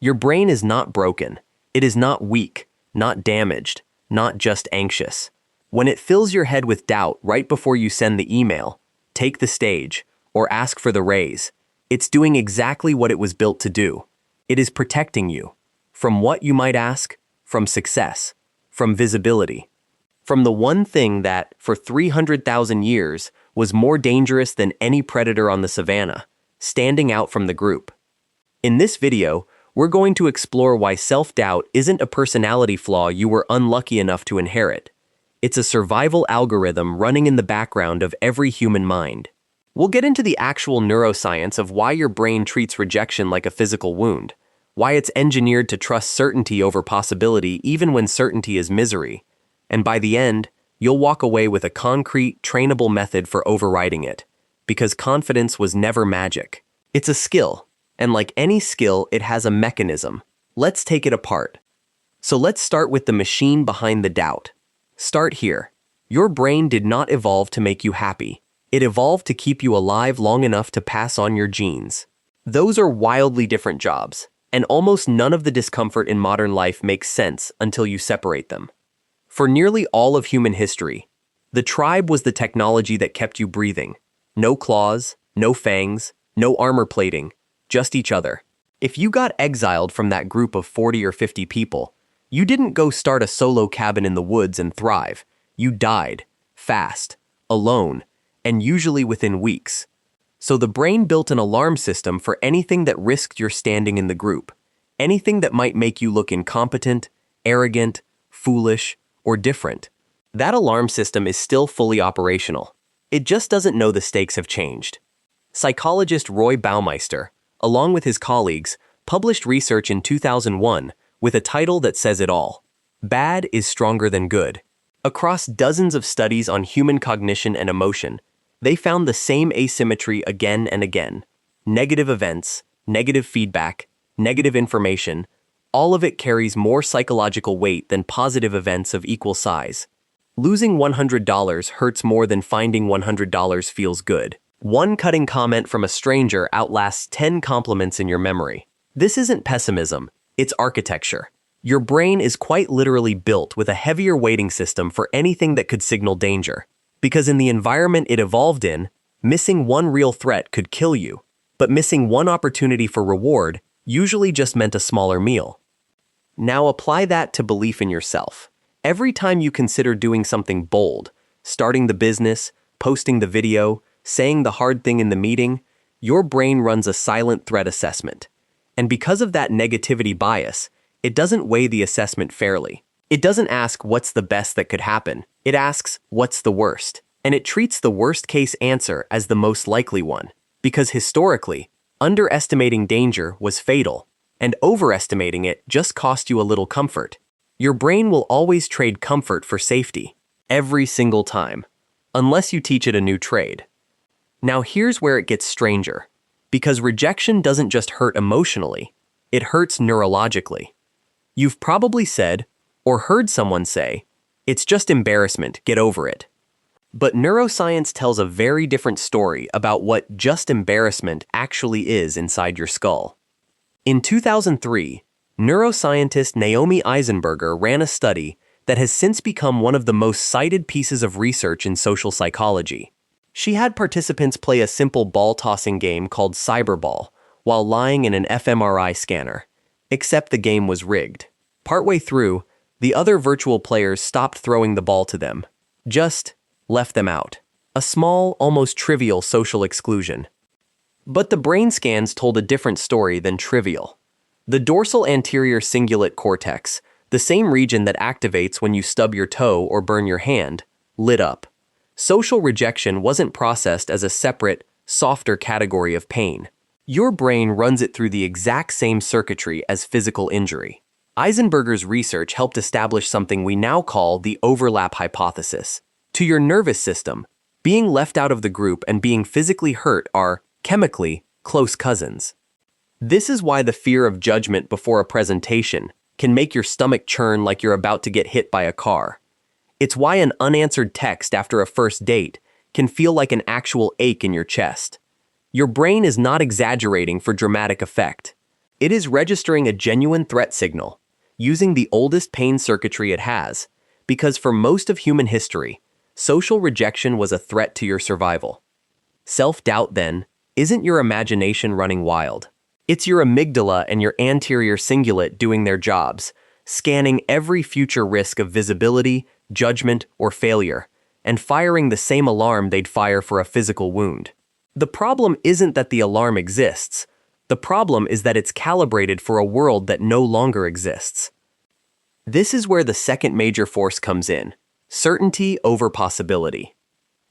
Your brain is not broken. It is not weak, not damaged, not just anxious. When it fills your head with doubt right before you send the email, take the stage, or ask for the raise, it's doing exactly what it was built to do. It is protecting you. From what, you might ask? From success. From visibility. From the one thing that, for 300,000 years, was more dangerous than any predator on the savannah, standing out from the group. In this video, we're going to explore why self-doubt isn't a personality flaw you were unlucky enough to inherit. It's a survival algorithm running in the background of every human mind. We'll get into the actual neuroscience of why your brain treats rejection like a physical wound, why it's engineered to trust certainty over possibility even when certainty is misery, and by the end, you'll walk away with a concrete, trainable method for overriding it, because confidence was never magic. It's a skill, and like any skill, it has a mechanism. Let's take it apart. So let's start with the machine behind the doubt. Start here. Your brain did not evolve to make you happy. It evolved to keep you alive long enough to pass on your genes. Those are wildly different jobs, and almost none of the discomfort in modern life makes sense until you separate them. For nearly all of human history, the tribe was the technology that kept you breathing. No claws, no fangs, no armor plating, just each other. If you got exiled from that group of 40 or 50 people, you didn't go start a solo cabin in the woods and thrive. You died, fast, alone, and usually within weeks. So the brain built an alarm system for anything that risked your standing in the group, anything that might make you look incompetent, arrogant, foolish, or different. That alarm system is still fully operational. It just doesn't know the stakes have changed. Psychologist Roy Baumeister, along with his colleagues, published research in 2001 with a title that says it all. Bad is stronger than good. Across dozens of studies on human cognition and emotion, they found the same asymmetry again and again. Negative events, negative feedback, negative information, all of it carries more psychological weight than positive events of equal size. Losing $100 hurts more than finding $100 feels good. One cutting comment from a stranger outlasts 10 compliments in your memory. This isn't pessimism, it's architecture. Your brain is quite literally built with a heavier weighting system for anything that could signal danger. Because in the environment it evolved in, missing one real threat could kill you, but missing one opportunity for reward usually just meant a smaller meal. Now apply that to belief in yourself. Every time you consider doing something bold, starting the business, posting the video, saying the hard thing in the meeting, your brain runs a silent threat assessment. And because of that negativity bias, it doesn't weigh the assessment fairly. It doesn't ask what's the best that could happen. It asks what's the worst. And it treats the worst case answer as the most likely one. Because historically, underestimating danger was fatal, and overestimating it just cost you a little comfort. Your brain will always trade comfort for safety. Every single time. Unless you teach it a new trade. Now here's where it gets stranger. Because rejection doesn't just hurt emotionally, it hurts neurologically. You've probably said, or heard someone say, "It's just embarrassment, get over it." But neuroscience tells a very different story about what just embarrassment actually is inside your skull. In 2003, neuroscientist Naomi Eisenberger ran a study that has since become one of the most cited pieces of research in social psychology. She had participants play a simple ball-tossing game called Cyberball while lying in an fMRI scanner, except the game was rigged. Partway through, the other virtual players stopped throwing the ball to them, just left them out. A small, almost trivial social exclusion. But the brain scans told a different story than trivial. The dorsal anterior cingulate cortex, the same region that activates when you stub your toe or burn your hand, lit up. Social rejection wasn't processed as a separate, softer category of pain. Your brain runs it through the exact same circuitry as physical injury. Eisenberger's research helped establish something we now call the overlap hypothesis. To your nervous system, being left out of the group and being physically hurt are, chemically, close cousins. This is why the fear of judgment before a presentation can make your stomach churn like you're about to get hit by a car. It's why an unanswered text after a first date can feel like an actual ache in your chest. Your brain is not exaggerating for dramatic effect. It is registering a genuine threat signal, using the oldest pain circuitry it has, because for most of human history, social rejection was a threat to your survival. Self-doubt, then, isn't your imagination running wild. It's your amygdala and your anterior cingulate doing their jobs, scanning every future risk of visibility, judgment, or failure, and firing the same alarm they'd fire for a physical wound. The problem isn't that the alarm exists. The problem is that it's calibrated for a world that no longer exists. This is where the second major force comes in: certainty over possibility.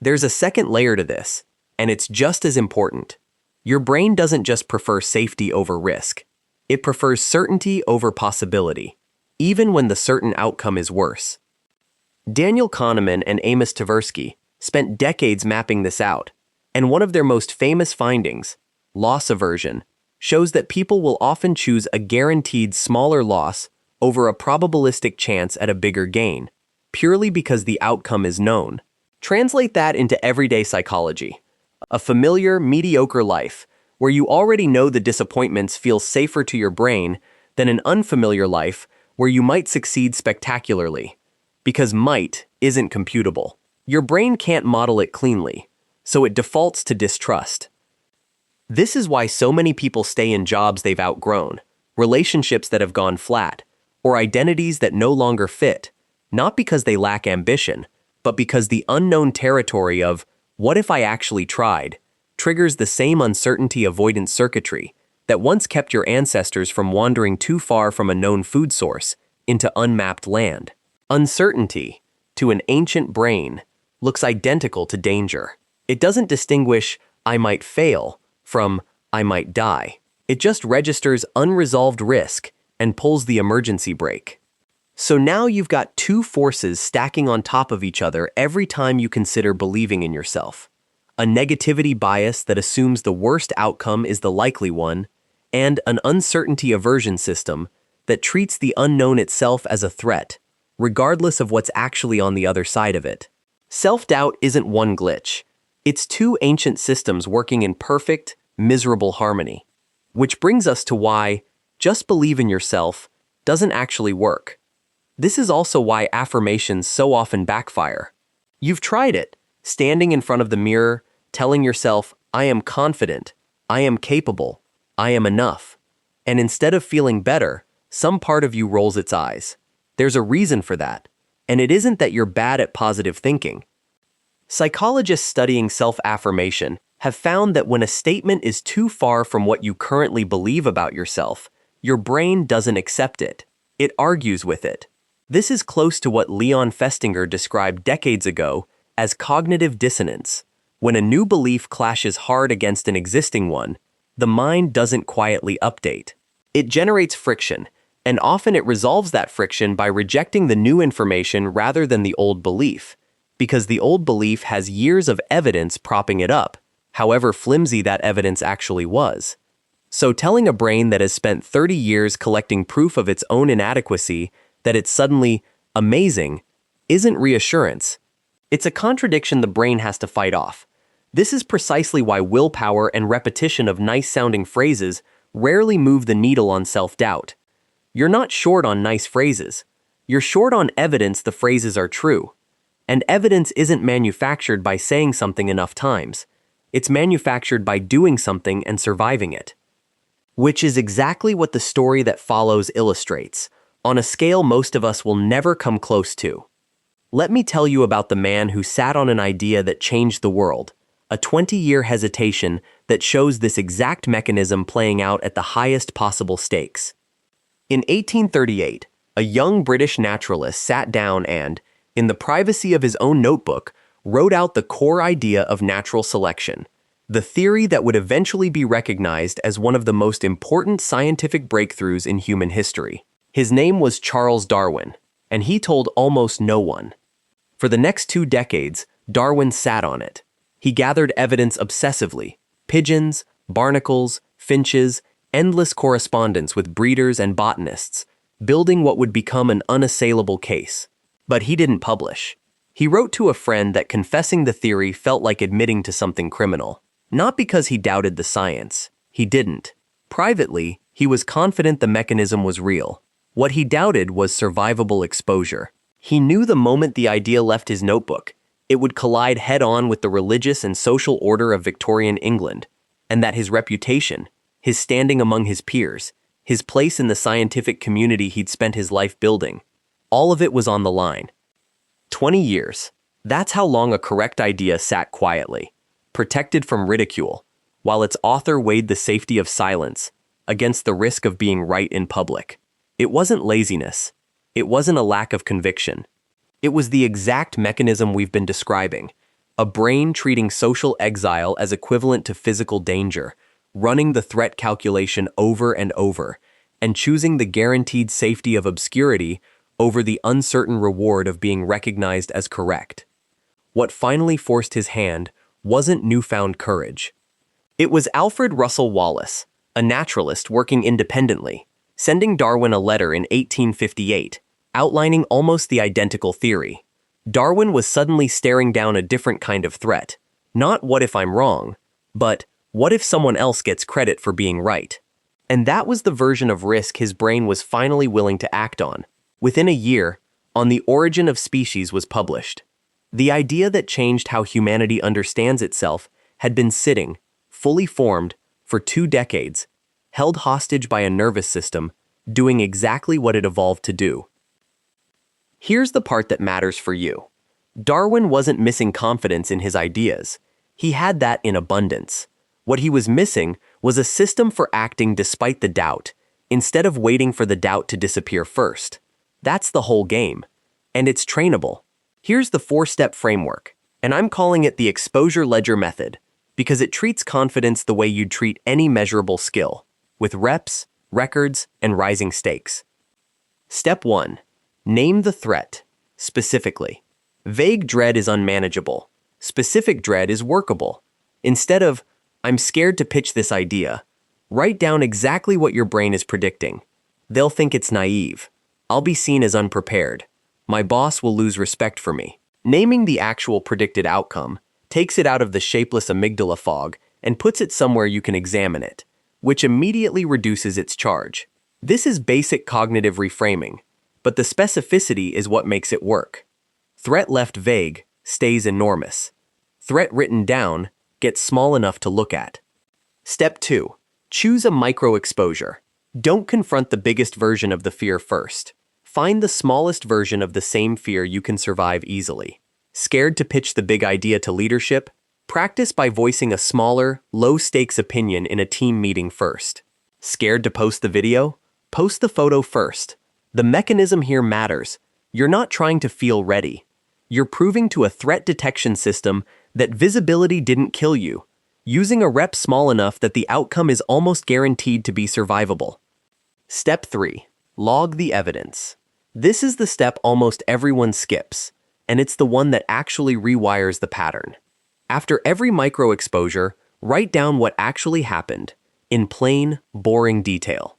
There's a second layer to this, and it's just as important. Your brain doesn't just prefer safety over risk. It prefers certainty over possibility, even when the certain outcome is worse. Daniel Kahneman and Amos Tversky spent decades mapping this out, and one of their most famous findings, loss aversion, shows that people will often choose a guaranteed smaller loss over a probabilistic chance at a bigger gain, purely because the outcome is known. Translate that into everyday psychology. A familiar, mediocre life, where you already know the disappointments feel safer to your brain than an unfamiliar life where you might succeed spectacularly. Because might isn't computable. Your brain can't model it cleanly, so it defaults to distrust. This is why so many people stay in jobs they've outgrown, relationships that have gone flat, or identities that no longer fit, not because they lack ambition, but because the unknown territory of, what if I actually tried, triggers the same uncertainty avoidance circuitry that once kept your ancestors from wandering too far from a known food source into unmapped land. Uncertainty, to an ancient brain, looks identical to danger. It doesn't distinguish I might fail from I might die. It just registers unresolved risk and pulls the emergency brake. So now you've got two forces stacking on top of each other every time you consider believing in yourself. A negativity bias that assumes the worst outcome is the likely one, and an uncertainty aversion system that treats the unknown itself as a threat, regardless of what's actually on the other side of it. Self-doubt isn't one glitch. It's two ancient systems working in perfect, miserable harmony. Which brings us to why just believe in yourself doesn't actually work. This is also why affirmations so often backfire. You've tried it, standing in front of the mirror, telling yourself, I am confident, I am capable, I am enough. And instead of feeling better, some part of you rolls its eyes. There's a reason for that, and it isn't that you're bad at positive thinking. Psychologists studying self-affirmation have found that when a statement is too far from what you currently believe about yourself, your brain doesn't accept it. It argues with it. This is close to what Leon Festinger described decades ago as cognitive dissonance. When a new belief clashes hard against an existing one, the mind doesn't quietly update. It generates friction, and often it resolves that friction by rejecting the new information rather than the old belief, because the old belief has years of evidence propping it up, however flimsy that evidence actually was. So telling a brain that has spent 30 years collecting proof of its own inadequacy that it's suddenly amazing isn't reassurance. It's a contradiction the brain has to fight off. This is precisely why willpower and repetition of nice-sounding phrases rarely move the needle on self-doubt. You're not short on nice phrases. You're short on evidence the phrases are true. And evidence isn't manufactured by saying something enough times. It's manufactured by doing something and surviving it. Which is exactly what the story that follows illustrates, on a scale most of us will never come close to. Let me tell you about the man who sat on an idea that changed the world, a 20-year hesitation that shows this exact mechanism playing out at the highest possible stakes. In 1838, a young British naturalist sat down and, in the privacy of his own notebook, wrote out the core idea of natural selection, the theory that would eventually be recognized as one of the most important scientific breakthroughs in human history. His name was Charles Darwin, and he told almost no one. For the next 2 decades, Darwin sat on it. He gathered evidence obsessively: pigeons, barnacles, finches, endless correspondence with breeders and botanists, building what would become an unassailable case. But he didn't publish. He wrote to a friend that confessing the theory felt like admitting to something criminal. Not because he doubted the science. He didn't. Privately, He was confident the mechanism was real. What he doubted was survivable exposure. He knew the moment the idea left his notebook, it would collide head-on with the religious and social order of Victorian England, and that his reputation, his standing among his peers, his place in the scientific community he'd spent his life building, all of it was on the line. 20 years. That's how long a correct idea sat quietly, protected from ridicule, while its author weighed the safety of silence against the risk of being right in public. It wasn't laziness. It wasn't a lack of conviction. It was the exact mechanism we've been describing, a brain treating social exile as equivalent to physical danger, running the threat calculation over and over, and choosing the guaranteed safety of obscurity over the uncertain reward of being recognized as correct. What finally forced his hand wasn't newfound courage. It was Alfred Russel Wallace, a naturalist working independently, sending Darwin a letter in 1858, outlining almost the identical theory. Darwin was suddenly staring down a different kind of threat. Not what if I'm wrong, but what if someone else gets credit for being right? And that was the version of risk his brain was finally willing to act on. Within a year, On the Origin of Species was published. The idea that changed how humanity understands itself had been sitting, fully formed, for 2 decades, held hostage by a nervous system, doing exactly what it evolved to do. Here's the part that matters for you. Darwin wasn't missing confidence in his ideas. He had that in abundance. What he was missing was a system for acting despite the doubt, instead of waiting for the doubt to disappear first. That's the whole game. And it's trainable. Here's the 4-step framework, and I'm calling it the exposure ledger method, because it treats confidence the way you'd treat any measurable skill, with reps, records, and rising stakes. Step 1. Name the threat, specifically. Vague dread is unmanageable. Specific dread is workable. Instead of, I'm scared to pitch this idea, write down exactly what your brain is predicting. They'll think it's naive. I'll be seen as unprepared. My boss will lose respect for me. Naming the actual predicted outcome takes it out of the shapeless amygdala fog and puts it somewhere you can examine it, which immediately reduces its charge. This is basic cognitive reframing, but the specificity is what makes it work. Threat left vague stays enormous. Threat written down gets small enough to look at. Step 2. Choose a micro-exposure. Don't confront the biggest version of the fear first. Find the smallest version of the same fear you can survive easily. Scared to pitch the big idea to leadership? Practice by voicing a smaller, low-stakes opinion in a team meeting first. Scared to post the video? Post the photo first. The mechanism here matters. You're not trying to feel ready. You're proving to a threat detection system that visibility didn't kill you, using a rep small enough that the outcome is almost guaranteed to be survivable. Step 3. Log the evidence. This is the step almost everyone skips, and it's the one that actually rewires the pattern. After every micro-exposure, write down what actually happened, in plain, boring detail.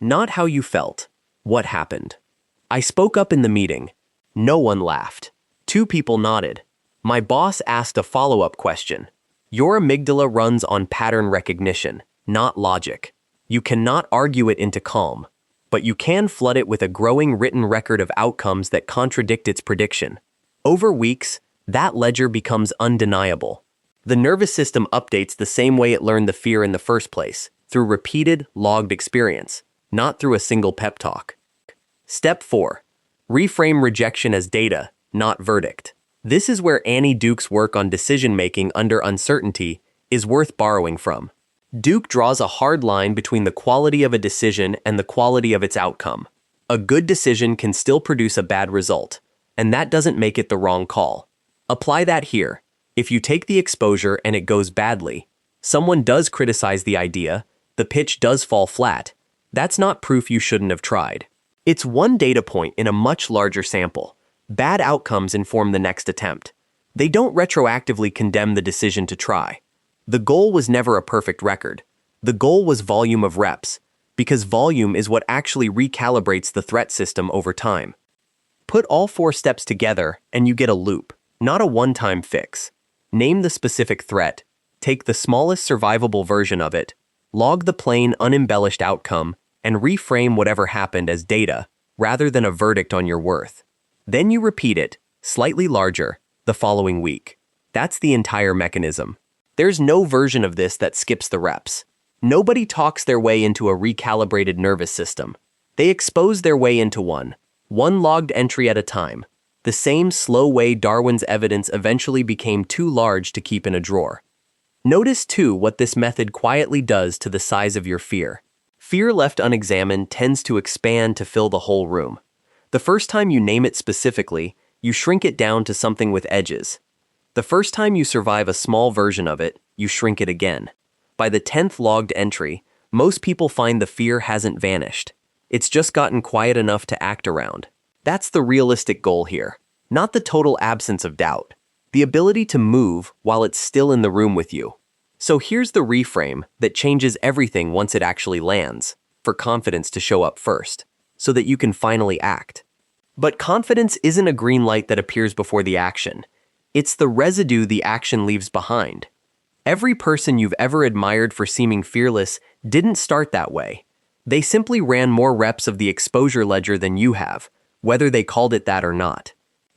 Not how you felt, what happened. I spoke up in the meeting. No one laughed. 2 people nodded. My boss asked a follow-up question. Your amygdala runs on pattern recognition, not logic. You cannot argue it into calm, but you can flood it with a growing written record of outcomes that contradict its prediction. Over weeks, that ledger becomes undeniable. The nervous system updates the same way it learned the fear in the first place, through repeated, logged experience, not through a single pep talk. Step 4. Reframe rejection as data, not verdict. This is where Annie Duke's work on decision-making under uncertainty is worth borrowing from. Duke draws a hard line between the quality of a decision and the quality of its outcome. A good decision can still produce a bad result, and that doesn't make it the wrong call. Apply that here. If you take the exposure and it goes badly, someone does criticize the idea, the pitch does fall flat, that's not proof you shouldn't have tried. It's one data point in a much larger sample. Bad outcomes inform the next attempt. They don't retroactively condemn the decision to try. The goal was never a perfect record. The goal was volume of reps, because volume is what actually recalibrates the threat system over time. Put all 4 steps together and you get a loop, not a one-time fix. Name the specific threat, take the smallest survivable version of it, Log the plain, unembellished outcome and reframe whatever happened as data rather than a verdict on your worth. Then you repeat it, slightly larger, the following week. That's the entire mechanism. There's no version of this that skips the reps. Nobody talks their way into a recalibrated nervous system. They expose their way into one logged entry at a time, the same slow way Darwin's evidence eventually became too large to keep in a drawer. Notice, too, what this method quietly does to the size of your fear. Fear left unexamined tends to expand to fill the whole room. The first time you name it specifically, you shrink it down to something with edges. The first time you survive a small version of it, you shrink it again. By the 10th logged entry, most people find the fear hasn't vanished. It's just gotten quiet enough to act around. That's the realistic goal here, not the total absence of doubt. The ability to move while it's still in the room with you. So here's the reframe that changes everything once it actually lands, for confidence to show up first, so that you can finally act. But confidence isn't a green light that appears before the action. It's the residue the action leaves behind. Every person you've ever admired for seeming fearless didn't start that way. They simply ran more reps of the exposure ledger than you have, whether they called it that or not.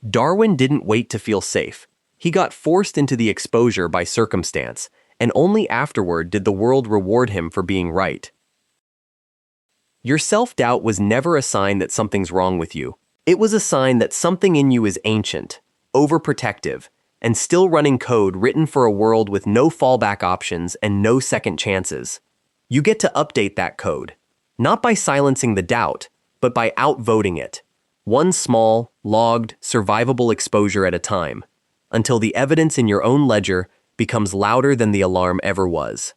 Darwin didn't wait to feel safe. He got forced into the exposure by circumstance, and only afterward did the world reward him for being right. Your self-doubt was never a sign that something's wrong with you. It was a sign that something in you is ancient, overprotective, and still running code written for a world with no fallback options and no second chances. You get to update that code, not by silencing the doubt, but by outvoting it, one small, logged, survivable exposure at a time, until the evidence in your own ledger becomes louder than the alarm ever was.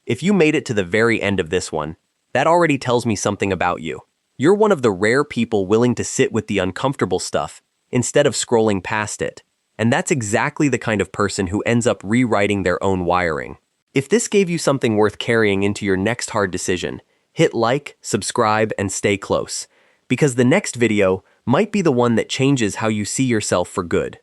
If you made it to the very end of this one, that already tells me something about you. You're one of the rare people willing to sit with the uncomfortable stuff instead of scrolling past it, and that's exactly the kind of person who ends up rewriting their own wiring. If this gave you something worth carrying into your next hard decision, hit like, subscribe, and stay close, because the next video might be the one that changes how you see yourself for good.